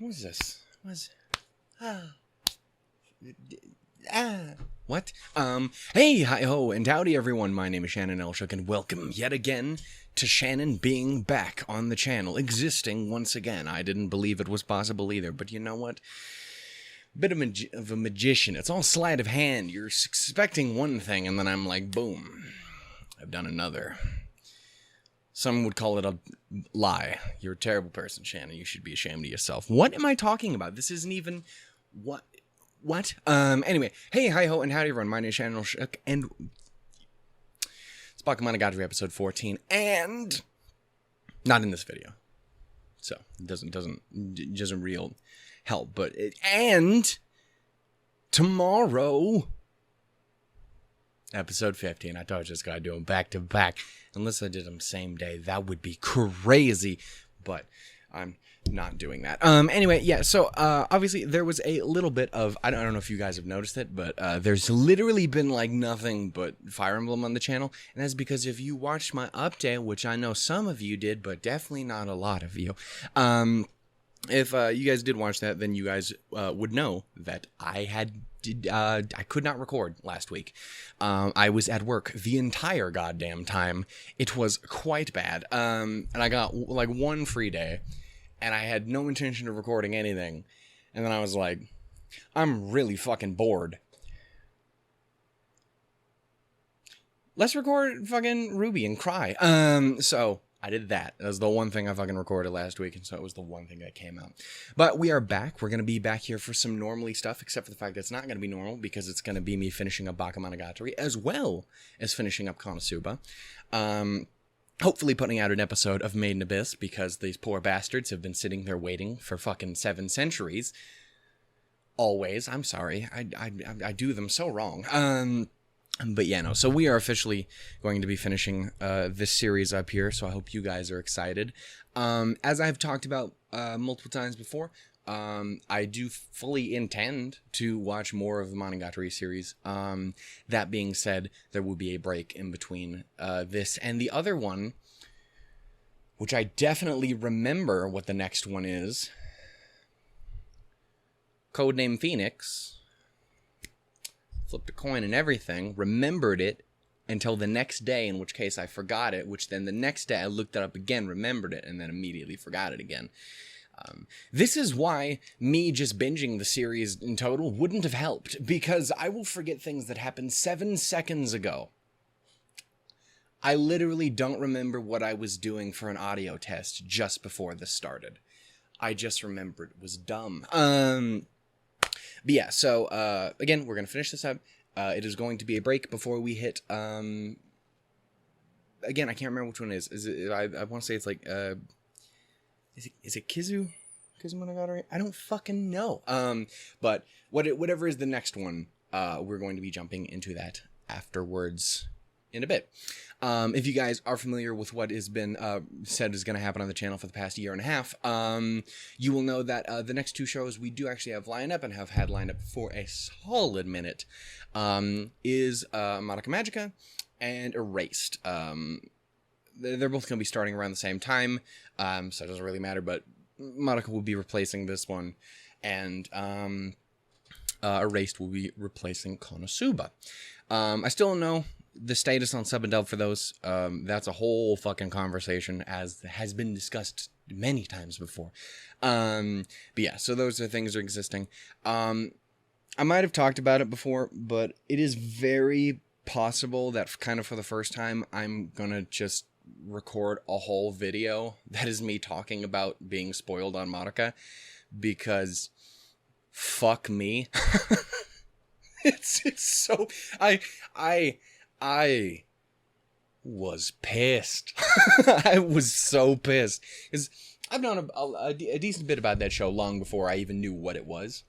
What is this? What? Hey, hi-ho, and howdy everyone, my name is Shannon Elshook, and welcome yet again to Shannon being back on the channel, existing once again. I didn't believe it was possible either, but you know what? Bit of a magician. It's all sleight of hand. You're expecting one thing, and then I'm like, boom, I've done another. Some would call it a lie. You're a terrible person, Shannon. You should be ashamed of yourself. What am I talking about? This isn't even... What? Anyway. Hey, hi-ho, and howdy everyone. My name is Shannon Elshook, and... it's Bakemonogatari episode 14, and... not in this video. So, it doesn't real help, but... and... tomorrow... episode 15. I told you just gotta do them back to back. Unless I did them same day, that would be crazy. But I'm not doing that. Anyway, yeah. So obviously there was a little bit of I don't know if you guys have noticed it, but there's literally been like nothing but Fire Emblem on the channel, and that's because if you watched my update, which I know some of you did, but definitely not a lot of you. If you guys did watch that, then you guys would know that I could not record last week. I was at work the entire goddamn time. It was quite bad. And I got like one free day, and I had no intention of recording anything. And then I was like, I'm really fucking bored. Let's record fucking Ruby and cry. So I did that. That was the one thing I fucking recorded last week, and so it was the one thing that came out. But we are back. We're going to be back here for some normally stuff, except for the fact that it's not going to be normal, because it's going to be me finishing up Bakemonogatari, as well as finishing up Konosuba. Hopefully putting out an episode of Made in Abyss, because these poor bastards have been sitting there waiting for fucking 7 centuries. Always. I'm sorry. I do them so wrong. But yeah, no, so we are officially going to be finishing this series up here, so I hope you guys are excited. As I've talked about multiple times before, I do fully intend to watch more of the Monogatari series. That being said, there will be a break in between this and the other one, which I definitely remember what the next one is. Codename Phoenix. Flipped a coin and everything, remembered it until the next day, in which case I forgot it, which then the next day I looked it up again, remembered it, and then immediately forgot it again. This is why me just binging the series in total wouldn't have helped, because I will forget things that happened 7 seconds ago. I literally don't remember what I was doing for an audio test just before this started. I just remembered it was dumb. But yeah, so, again, we're going to finish this up. It is going to be a break before we hit, again, I can't remember which one it is. Is it, I want to say it's like, is it Kizumonogatari? I don't fucking know. But whatever is the next one, we're going to be jumping into that afterwards in a bit. If you guys are familiar with what has been said is going to happen on the channel for the past year and a half, you will know that the next 2 shows we do actually have lined up and have had lined up for a solid minute is Madoka Magica and Erased. They're both going to be starting around the same time, so it doesn't really matter, but Madoka will be replacing this one, and Erased will be replacing Konosuba. I still don't know the status on sub and dub for those. That's a whole fucking conversation, as has been discussed many times before. But yeah, so those are things that are existing. I might have talked about it before, but it is very possible that kind of for the first time, I'm gonna just record a whole video that is me talking about being spoiled on Madoka, because fuck me. It's so... I was pissed. I was so pissed. Because I've known a decent bit about that show long before I even knew what it was.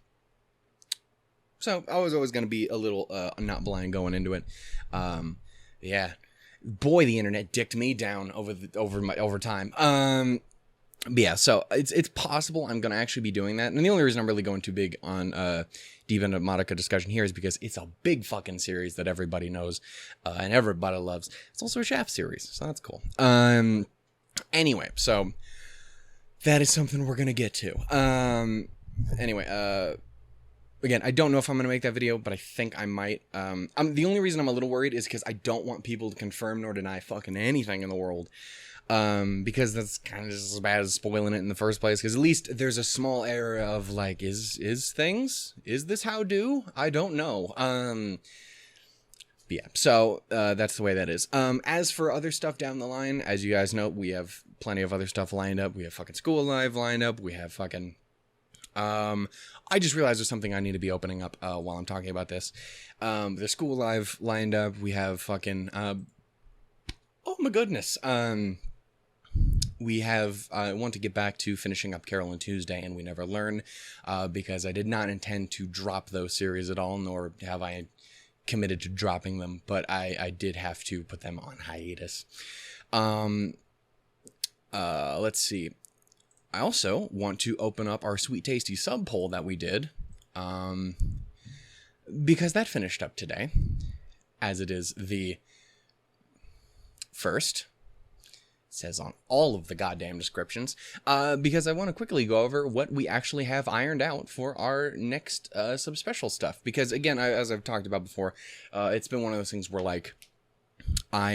So I was always going to be a little not blind going into it. Yeah. Boy, the internet dicked me down over time. But yeah, so it's possible I'm going to actually be doing that. And the only reason I'm really going too big on deep into Madoka discussion here is because it's a big fucking series that everybody knows and everybody loves. It's also a Shaft series, so that's cool. Anyway, so that is something we're gonna get to. Anyway, again, I don't know if I'm going to make that video, but I think I might. The only reason I'm a little worried is because I don't want people to confirm nor deny fucking anything in the world. Because that's kind of just as bad as spoiling it in the first place. Because at least there's a small area of, like, is this how do? I don't know. Yeah, so that's the way that is. As for other stuff down the line, as you guys know, we have plenty of other stuff lined up. We have fucking School Live lined up. We have fucking... I just realized there's something I need to be opening up while I'm talking about this. The School Live lined up. We have fucking... oh my goodness. We have... I want to get back to finishing up Carol and Tuesday and We Never Learn, because I did not intend to drop those series at all, nor have I committed to dropping them, but I did have to put them on hiatus. Let's see. I also want to open up our Sweet Tasty sub poll that we did, because that finished up today, as it is the first. It says on all of the goddamn descriptions, because I want to quickly go over what we actually have ironed out for our next sub-special stuff. Because, again, as I've talked about before, it's been one of those things where, like, I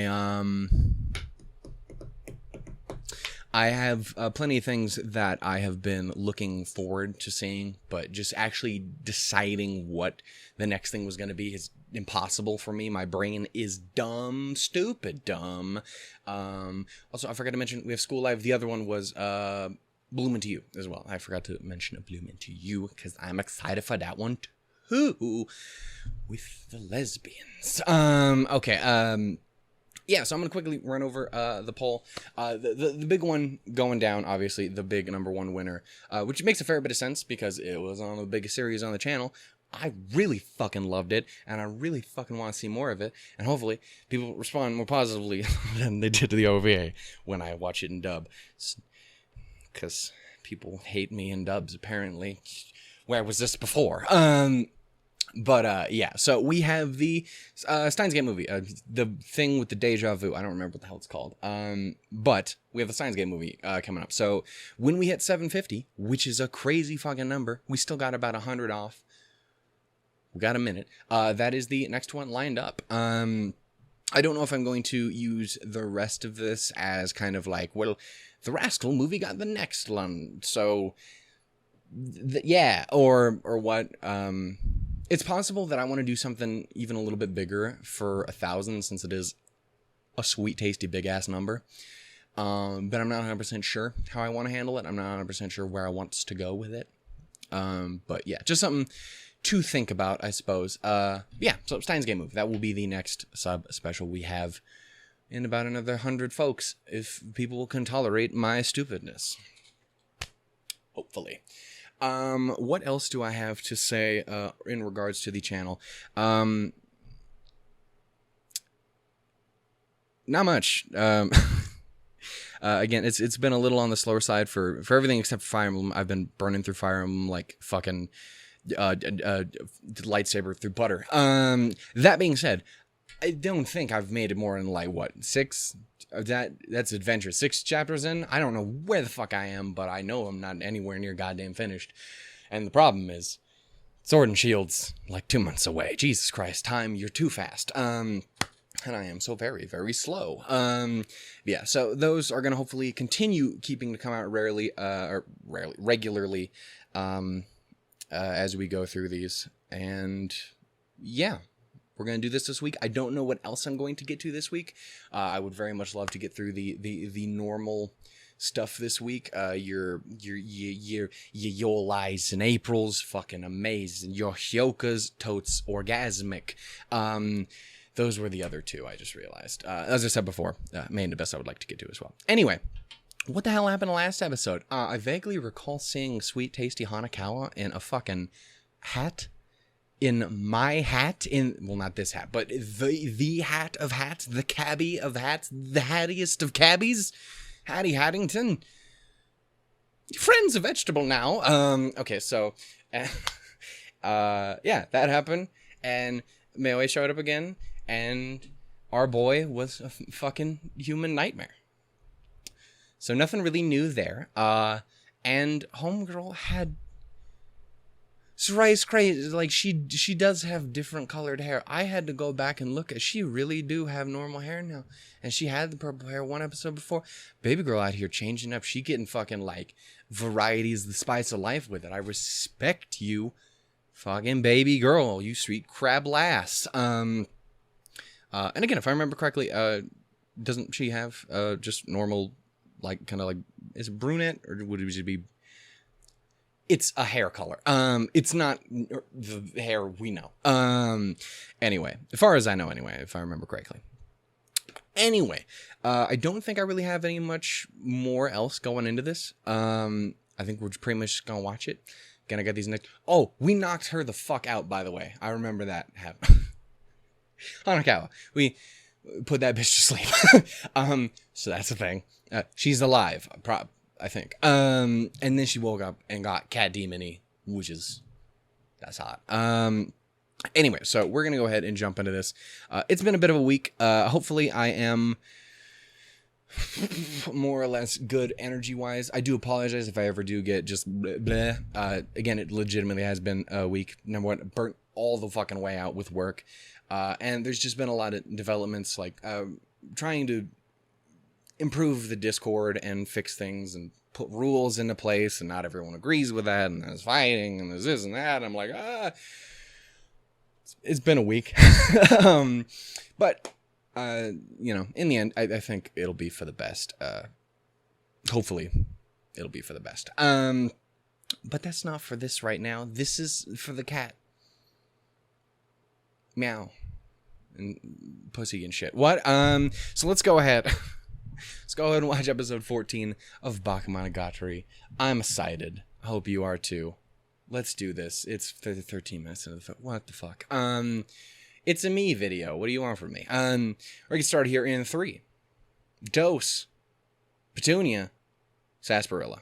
have plenty of things that I have been looking forward to seeing, but just actually deciding what the next thing was going to be is impossible for me. My brain is stupid dumb. Also, I forgot to mention, we have School Live. The other one was Bloom Into You as well. I forgot to mention Bloom Into You because I'm excited for that one too, with the lesbians. Okay, yeah, so I'm going to quickly run over the poll. The big one going down, obviously, the big number one winner, which makes a fair bit of sense because it was on the biggest series on the channel. I really fucking loved it, and I really fucking want to see more of it, and hopefully people respond more positively than they did to the OVA when I watch it in dub. Because people hate me in dubs, apparently. Where was this before? But, yeah, so we have the Steins Gate movie, the thing with the deja vu. I don't remember what the hell it's called. But we have the Steins Gate movie coming up. So when we hit 750, which is a crazy fucking number, we still got about 100 off. We got a minute. That is the next one lined up. I don't know if I'm going to use the rest of this as kind of like, well, the Rascal movie got the next one. So, yeah, or what, it's possible that I want to do something even a little bit bigger for 1,000, since it is a sweet, tasty, big-ass number. But I'm not 100% sure how I want to handle it. I'm not 100% sure where I want to go with it. But yeah, just something to think about, I suppose. Yeah, so Steins Gate movie. That will be the next sub-special we have in about another 100 folks, if people can tolerate my stupidness. Hopefully. What else do I have to say in regards to the channel? Not much. Again, it's been a little on the slower side for everything except for Fire Emblem. I've been burning through Fire Emblem like fucking lightsaber through butter. That being said, I don't think I've made it more than like what, 6? That's adventure 6 chapters in. I don't know where the fuck I am, but I know I'm not anywhere near goddamn finished. And the problem is, Sword and Shield's like 2 months away. Jesus Christ, time, you're too fast. And I am so very, very slow. Yeah, so those are gonna hopefully continue keeping to come out regularly, as we go through these. And yeah. We're going to do this week. I don't know what else I'm going to get to this week. I would very much love to get through the normal stuff this week. Your Yoli's and April's fucking amazing. Your Hyoka's totes orgasmic. Those were the other two I just realized. As I said before, main the best I would like to get to as well. Anyway, what the hell happened last episode? I vaguely recall seeing Sweet Tasty Hanakawa in a fucking hat. In my hat, well, not this hat, but the hat of hats, the cabbie of hats, the hattiest of cabbies, Hattie Haddington. Friend's a vegetable now. Okay, so, yeah, that happened, and Mewe showed up again, and our boy was a fucking human nightmare. So nothing really new there. And homegirl had... It's crazy. Like, she does have different colored hair. I had to go back and look at... She really do have normal hair now. And she had the purple hair one episode before. Baby girl out here changing up. She getting fucking, like, varieties, the spice of life with it. I respect you, fucking baby girl. You sweet crab lass. And again, if I remember correctly, doesn't she have just normal, like, kind of like... Is it brunette? Or would it be... It's a hair color. It's not the hair we know. Anyway, as far as I know anyway, if I remember correctly. Anyway, I don't think I really have any much more else going into this. I think we're pretty much just gonna watch it. Gonna get these next... Oh, we knocked her the fuck out, by the way. I remember that happened. Hanakawa. We put that bitch to sleep. So that's the thing. She's alive. I think. And then she woke up and got cat demon-y, which is... That's hot. Anyway, so we're going to go ahead and jump into this. It's been a bit of a week. Hopefully I am more or less good energy-wise. I do apologize if I ever do get just bleh. Again, it legitimately has been a week. Number one, burnt all the fucking way out with work. And there's just been a lot of developments, like trying to improve the Discord and fix things and put rules into place, and not everyone agrees with that, and there's fighting, and there's this and that. And I'm like, it's been a week. But, you know, in the end, I think it'll be for the best. Hopefully, it'll be for the best. But that's not for this right now. This is for the cat. Meow. And pussy and shit. What? So let's go ahead. Let's go ahead and watch episode 14 of Bakemonogatari. I'm excited. I hope you are too. Let's do this. It's 13 minutes into the... What the fuck? It's a me video. What do you want from me? We're going to start here in 3. Dose. Petunia. Sarsaparilla.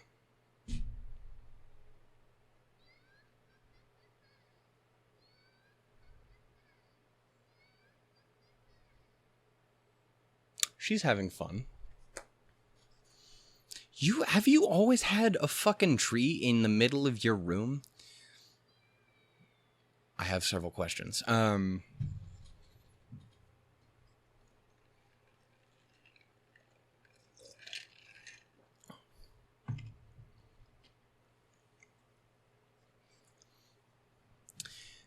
She's having fun. Have you always had a fucking tree in the middle of your room? I have several questions.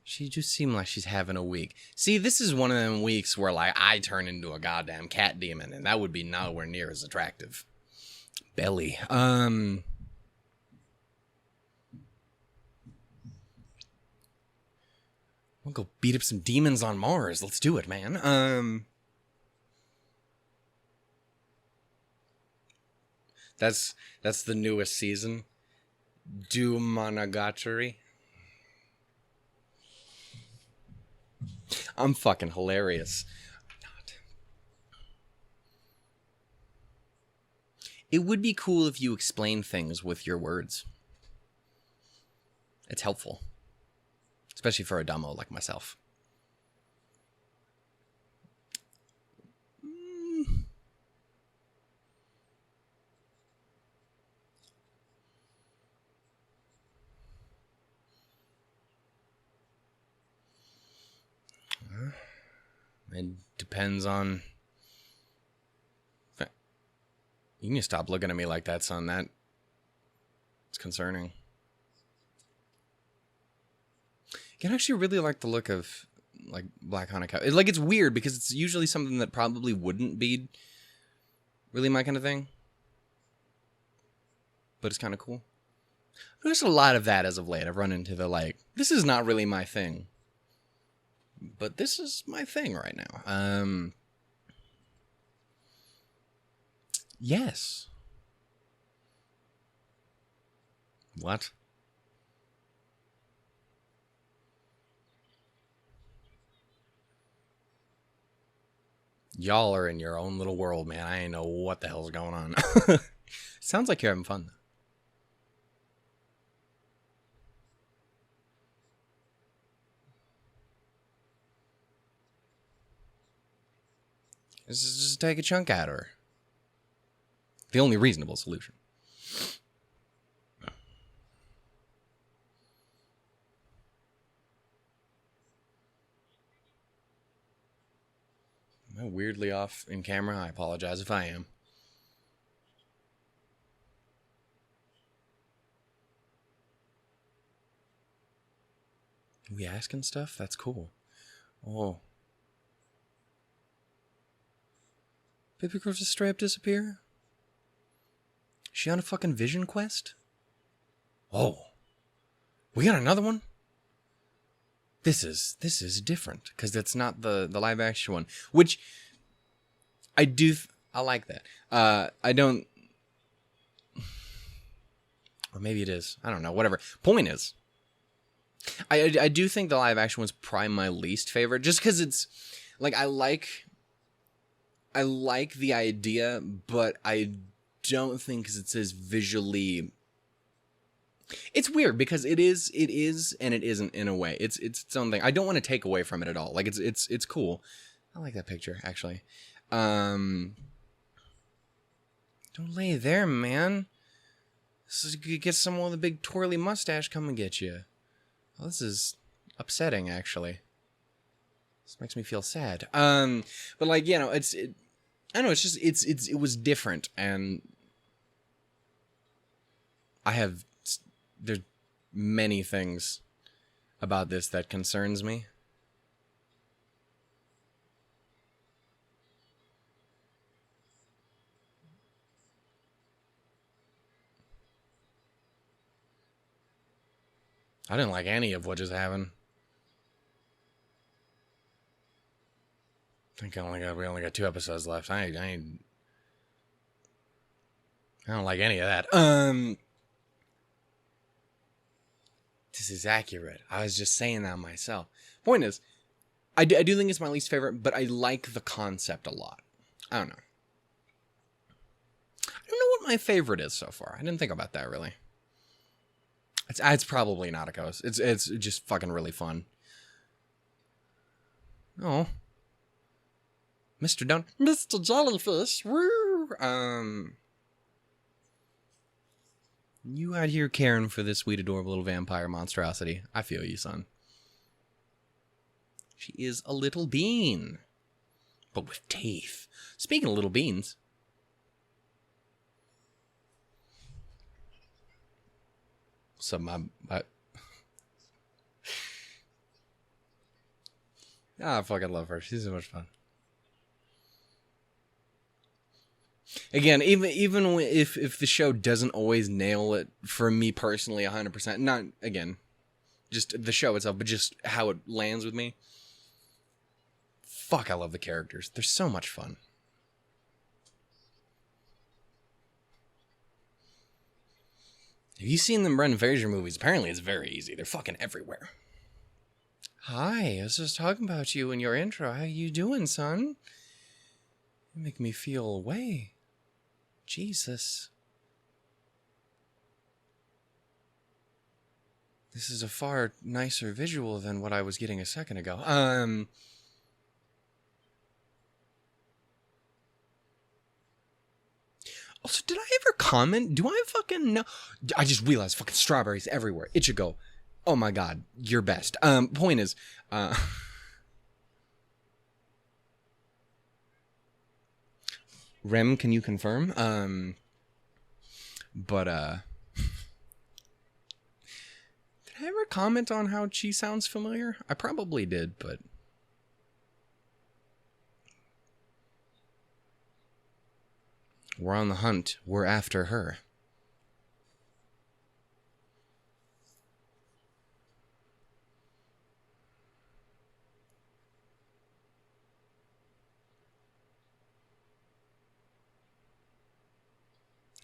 She just seemed like she's having a week. See, this is one of them weeks where, like, I turn into a goddamn cat demon, and that would be nowhere near as attractive. Belly. We'll go beat up some demons on Mars. Let's do it, man. That's the newest season. Do Monogatari. I'm fucking hilarious. It would be cool if you explain things with your words. It's helpful. Especially for a dumbo like myself. It depends on... You need to stop looking at me like that, son. It's concerning. I can actually really like the look of, like, Black Hanako. Like, it's weird because it's usually something that probably wouldn't be really my kind of thing. But it's kind of cool. There's a lot of that as of late. I've run into the, like, this is not really my thing. But this is my thing right now. Yes. What? Y'all are in your own little world, man. I ain't know what the hell's going on. Sounds like you're having fun, though. Just take a chunk out of her. The only reasonable solution. Am I weirdly off in camera? I apologize if I am. We asking stuff? That's cool. Oh. Baby girl just straight up disappear? Is she on a fucking vision quest? Oh. We got another one? This is different, because that's not the live action one. Which, I like that. I don't... Or maybe it is. I don't know. Whatever. Point is, I do think the live action was probably my least favorite, just because it's like I like the idea, but I don't think it's as visually. It's weird because it is and it isn't in a way. It's its own thing. I don't want to take away from it at all. Like it's cool. I like that picture actually. Don't lay there, man. This is, you get someone with a big twirly mustache come and get you. Well, this is upsetting, actually. This makes me feel sad. But like, you know, I don't know, it's just, it was different, and there's many things about this that concerns me. I didn't like any of what just happened. I think we only got 2 episodes left. I don't like any of that. This is accurate. I was just saying that myself. Point is, I do think it's my least favorite, but I like the concept a lot. I don't know. I don't know what my favorite is so far. I didn't think about that really. It's probably Nauticos. It's just fucking really fun. Oh. Mr. Jellyfish. Woo! You out here caring for this sweet, adorable little vampire monstrosity. I feel you, son. She is a little bean. But with teeth. Speaking of little beans. So I fucking love her. She's so much fun. Again, even if the show doesn't always nail it for me personally 100%, not again, just the show itself, but just how it lands with me. Fuck, I love the characters. They're so much fun. Have you seen them Brendan Fraser movies? Apparently it's very easy. They're fucking everywhere. Hi, I was just talking about you in your intro. How you doing, son? You make me feel away. Jesus. This is a far nicer visual than what I was getting a second ago. Also, did I ever comment? Do I fucking know? I just realized fucking strawberries everywhere. Ichigo. Oh my god, you're best. Point is, Rem, can you confirm? But, did I ever comment on how Chi sounds familiar? I probably did, but... We're on the hunt. We're after her.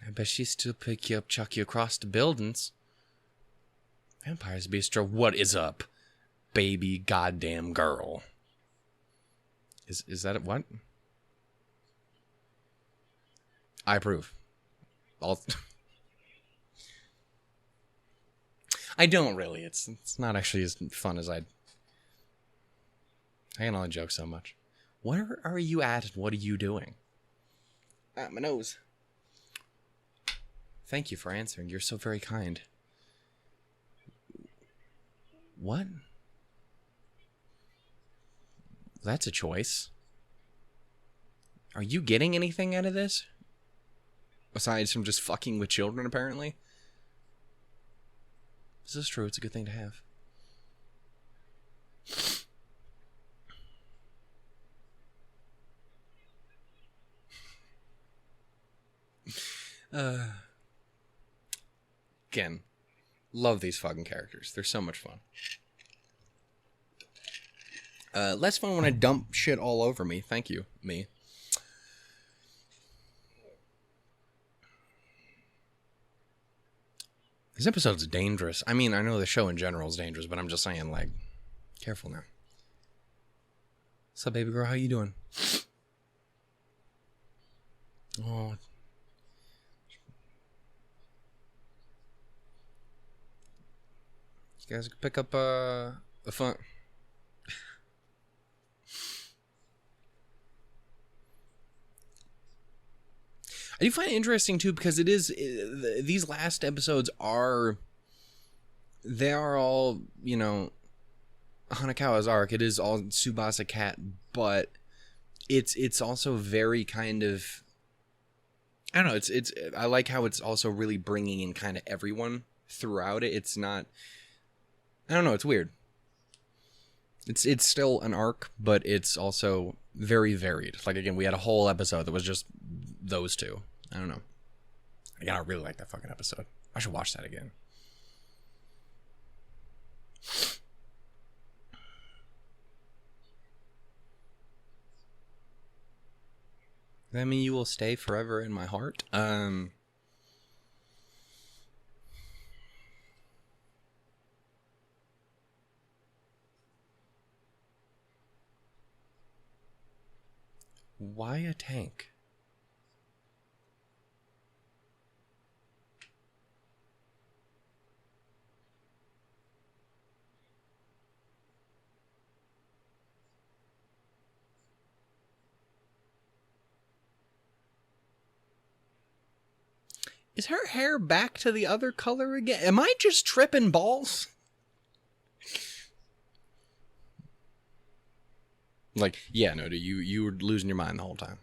I bet she still pick you up, chuck you across the buildings. Vampires Bistro, what is up, baby goddamn girl? Is that what? I approve. I don't really. It's not actually as fun as I can only joke so much. Where are you at and what are you doing? Ah, my nose. Thank you for answering. You're so very kind. What? That's a choice. Are you getting anything out of this? Aside from just fucking with children, apparently? This is true. It's a good thing to have. Again, love these fucking characters. They're so much fun. Less fun when I dump shit all over me. Thank you, me. This episode's dangerous. I mean, I know the show in general is dangerous, but I'm just saying, like, careful now. What's up, baby girl? How you doing? Oh. You guys can pick up a fun... I do find it interesting, too, because it is... These last episodes are... They are all, you know... Hanekawa's arc. It is all Tsubasa Cat, but... It's also very kind of... I don't know, it's I like how it's also really bringing in kind of everyone throughout it. It's not... I don't know, it's weird. It's still an arc, but it's also very varied. Like, again, we had a whole episode that was just those two. I don't know. Again, I really like that fucking episode. I should watch that again. Does that mean you will stay forever in my heart? Why a tank? Is her hair back to the other color again? Am I just tripping balls? Like, yeah, no, you were losing your mind the whole time.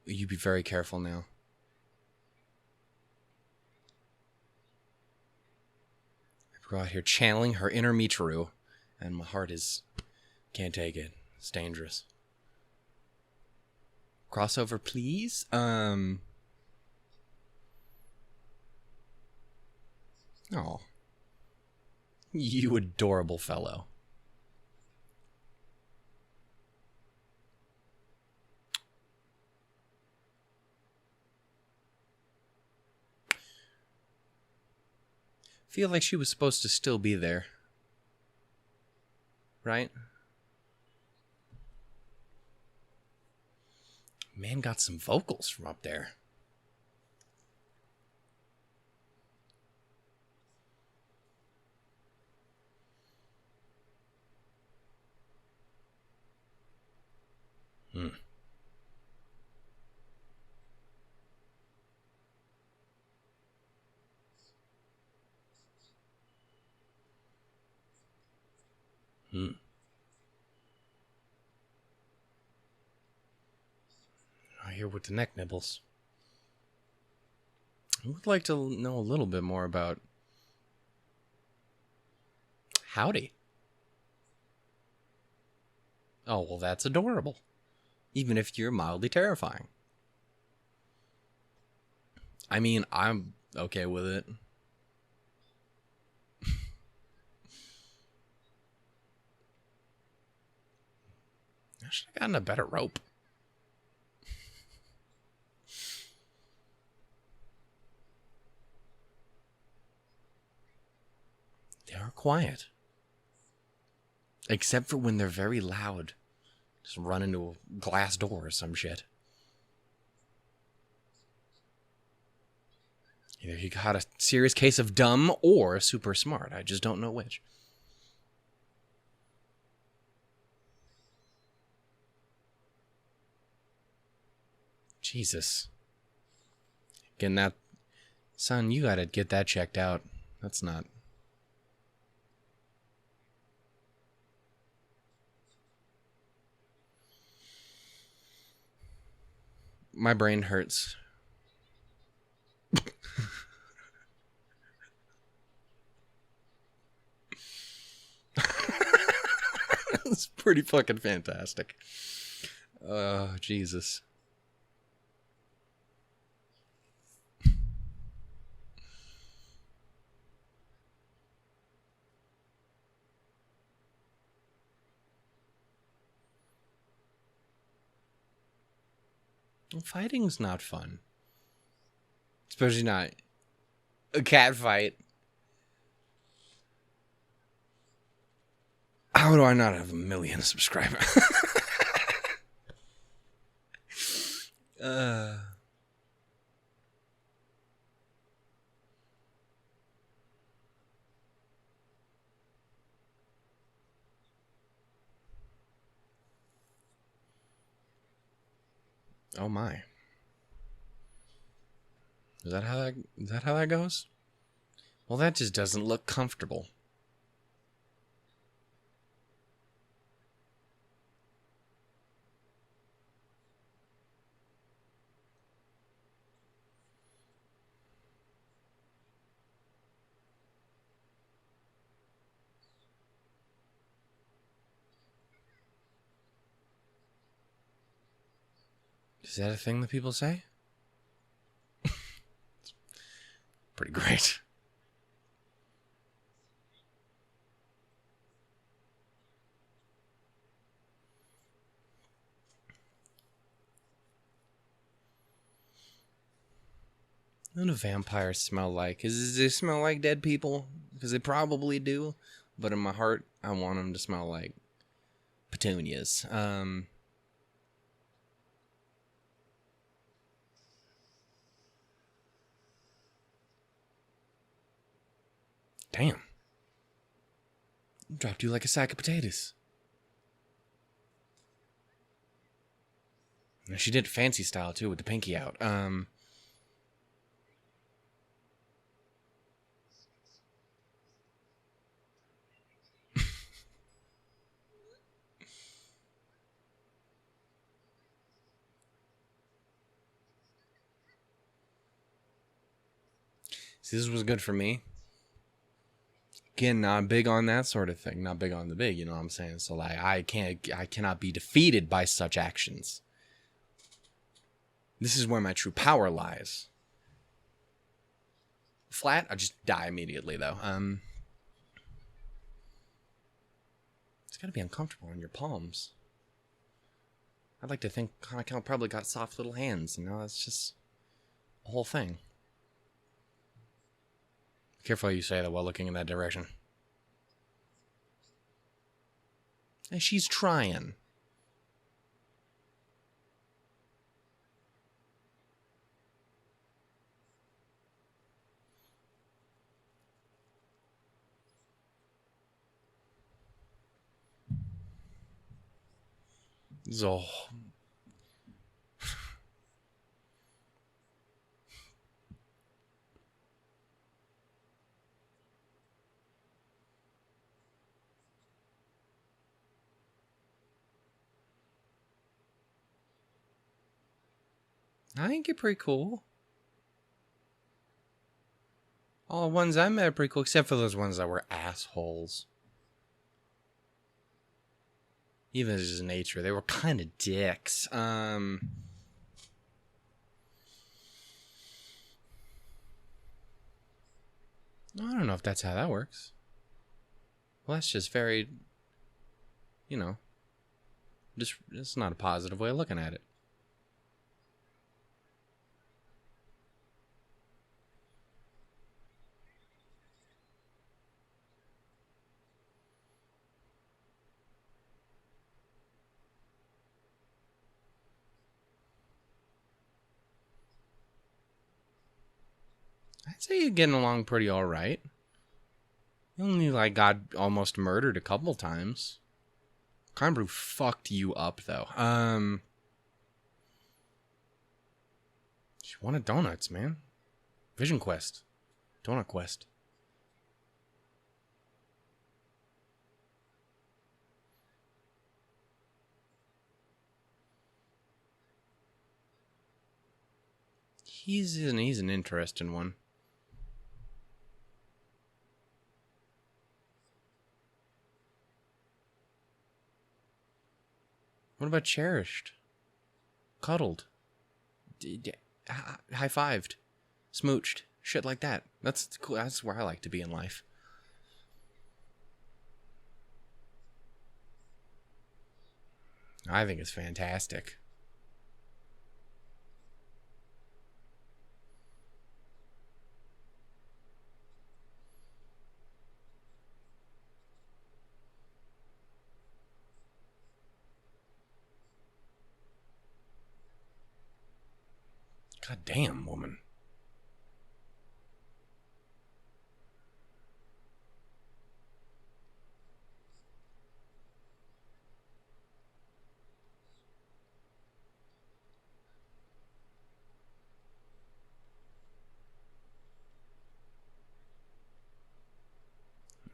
You be very careful now. I've got here channeling her inner Michiru, and my heart is... Can't take it. It's dangerous. Crossover, please? Oh. You adorable fellow. Feel like she was supposed to still be there. Right? Man got some vocals from up there. I hear with the neck nibbles. I would like to know a little bit more about Howdy. Oh, well, that's adorable. Even if you're mildly terrifying. I mean, I'm okay with it. I should have gotten a better rope. They are quiet. Except for when they're very loud. Just run into a glass door or some shit. Either he got a serious case of dumb or super smart. I just don't know which. Jesus. Again, that... Son, you gotta get that checked out. That's not... My brain hurts. It's pretty fucking fantastic. Oh, Jesus. Well, fighting's not fun. Especially not a cat fight. How do I not have 1 million subscribers? Oh my. Is that how that goes? Well, that just doesn't look comfortable. Is that a thing that people say? Pretty great. What do vampires smell like? Does they smell like dead people? Because they probably do. But in my heart, I want them to smell like petunias. Damn. Dropped you like a sack of potatoes. Now, she did fancy style, too, with the pinky out. See, this was good for me. Again, not big on that sort of thing. Not big on the big, you know what I'm saying? So, like, I cannot be defeated by such actions. This is where my true power lies. Flat, I just die immediately, though. It's gotta be uncomfortable on your palms. I'd like to think I probably got soft little hands, you know? That's just a whole thing. Careful how you say that while looking in that direction. And she's trying. So, I think you're pretty cool. All the ones I met are pretty cool, except for those ones that were assholes. Even as his nature, they were kind of dicks. I don't know if that's how that works. Well, that's just very, you know, just it's not a positive way of looking at it. I'd say you're getting along pretty all right. You only like got almost murdered a couple times. Crime Brew fucked you up though. She wanted donuts, man. Vision Quest, Donut Quest. He's an interesting one. What about cherished? Cuddled? High-fived? Smooched? Shit like that. That's cool. That's where I like to be in life. I think it's fantastic. God damn, woman.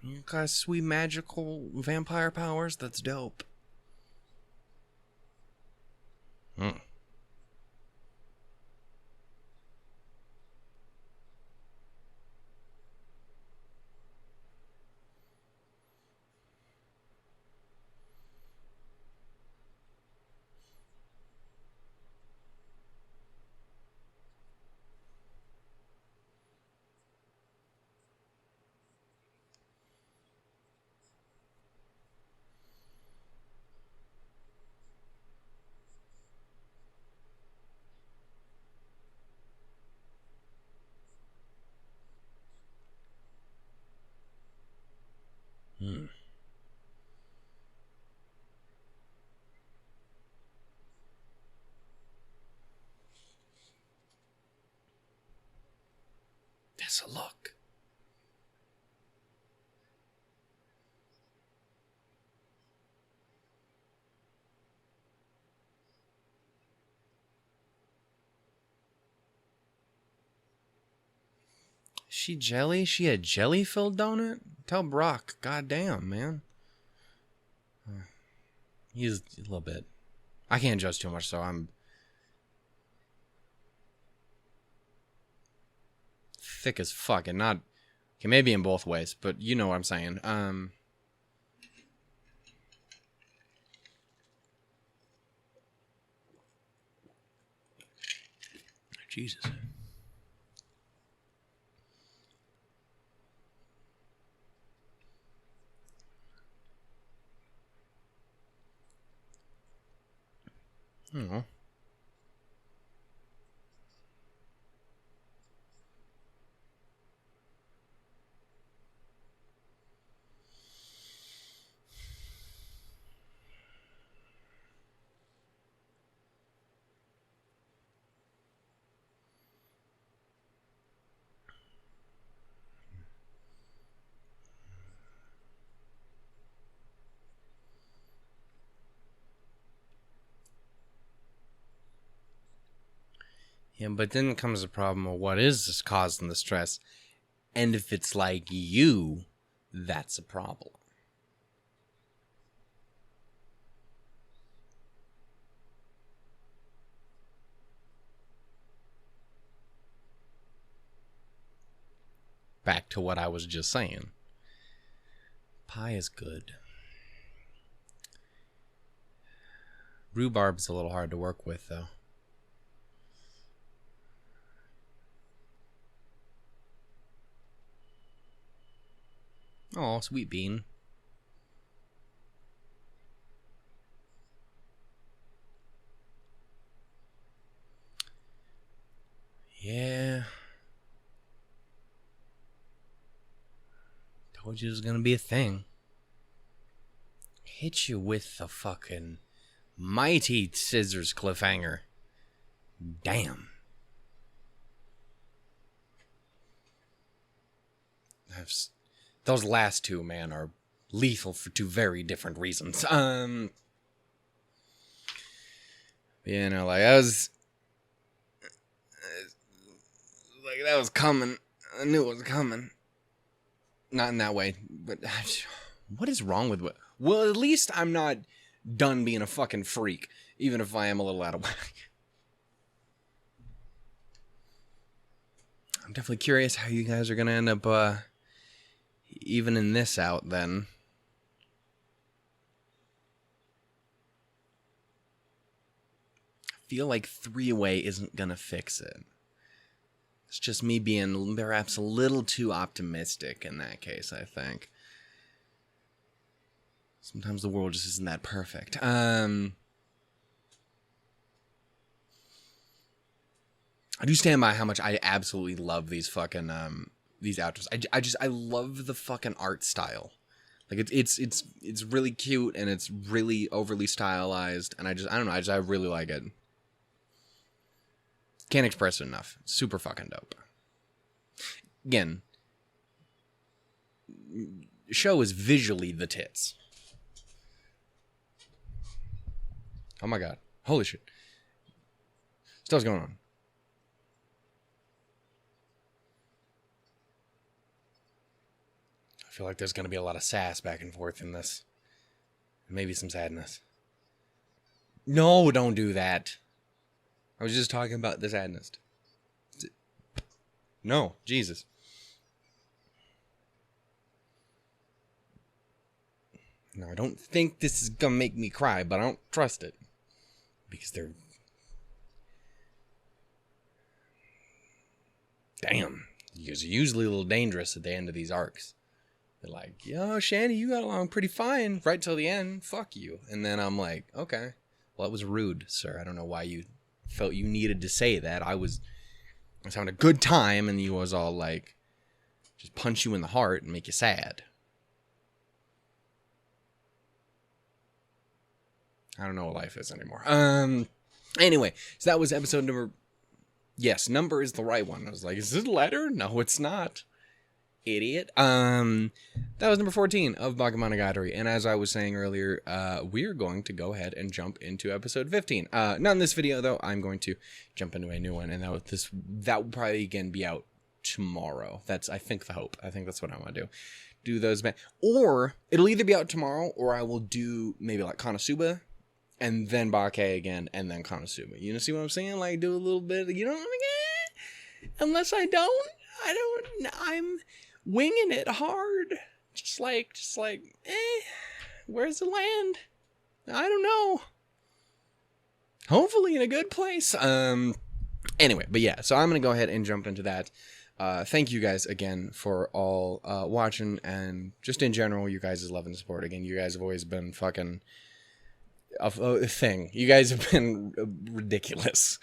You got sweet magical vampire powers? That's dope. Hmm. Hmm. That's a look. She jelly? She a jelly-filled donut? Tell Brock. Goddamn, man. He's a little bit. I can't judge too much, so I'm thick as fuck and not. Okay, maybe in both ways, but you know what I'm saying. Jesus. Oh. Yeah, but then comes the problem of what is this causing the stress? And if it's like you, that's a problem. Back to what I was just saying. Pie is good. Rhubarb's a little hard to work with, though. Oh, sweet bean. Yeah. Told you it was gonna be a thing. Hit you with the fucking mighty scissors cliffhanger. Damn. Those last two, man, are lethal for two very different reasons. You know, like that was coming. I knew it was coming. Not in that way, but what is wrong with what? Well, at least I'm not done being a fucking freak, even if I am a little out of whack. definitely curious how you guys are going to end up evening this out then. I feel like 3-way isn't going to fix it. It's just me being perhaps a little too optimistic in that case, I think. Sometimes the world just isn't that perfect. I do stand by how much I absolutely love these fucking these outros. I love the fucking art style. Like it's really cute and it's really overly stylized, and I don't know, I really like it. Can't express it enough. Super fucking dope. Again, show is visually the tits. Oh my god. Holy shit. Stuff's going on. I feel like there's going to be a lot of sass back and forth in this. Maybe some sadness. No, don't do that. I was just talking about the sadness. No, Jesus. No, I don't think this is going to make me cry, but I don't trust it. Because they're... Damn. Because they're usually a little dangerous at the end of these arcs. They're like, yo, Shandy, you got along pretty fine right till the end. Fuck you. And then I'm like, okay. Well, that was rude, sir. I don't know why you felt you needed to say that. I was having a good time, and you was all like, just punch you in the heart and make you sad. I don't know what life is anymore. Anyway, so that was episode number... Yes, number is the right one. I was like, is this a letter? No, it's not. Idiot. That was number 14 of Bakemonogatari. And as I was saying earlier, we're going to go ahead and jump into episode 15. Not in this video, though. I'm going to jump into a new one. And that will probably, again, be out tomorrow. That's, I think, the hope. I think that's what I want to do. Do those... Or, it'll either be out tomorrow, or I will do maybe like Konosuba, and then Bake again, and then Konosuba. You know, see what I'm saying? Like, do a little bit, you know what I mean? Unless I'm winging it hard. Just like, where's the land? I don't know. Hopefully in a good place. Anyway, but yeah, so I'm going to go ahead and jump into that. Thank you guys again for all watching, and just in general, you guys' love and support. Again, you guys have always been fucking... a thing. You guys have been ridiculous.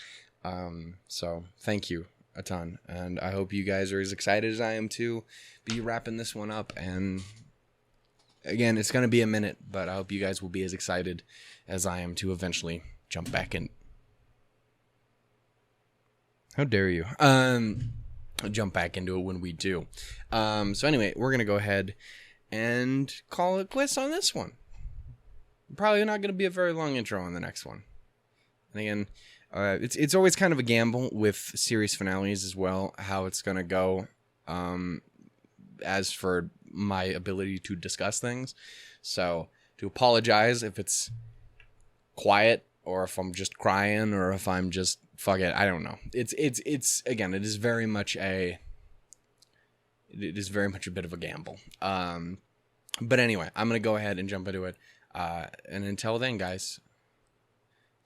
So thank you a ton, and I hope you guys are as excited as I am to be wrapping this one up. And again, it's going to be a minute, but I hope you guys will be as excited as I am to eventually jump back in. How dare you? Jump back into it when we do. So anyway, we're going to go ahead and call it quits on this one. Probably not going to be a very long intro on the next one. And again, it's always kind of a gamble with series finales as well, how it's going to go, as for my ability to discuss things. So, to apologize if it's quiet, or if I'm just crying, or if I'm just, fuck it, I don't know. It's again, it is very much a bit of a gamble. But anyway, I'm going to go ahead and jump into it. And until then, guys,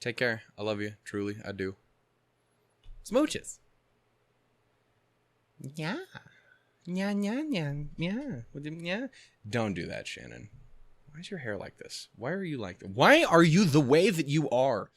take care. I love you. Truly, I do. Smooches. Yeah. Yeah, yeah, yeah, yeah. Yeah. Don't do that, Shannon. Why is your hair like this? Why are you like this? Why are you the way that you are?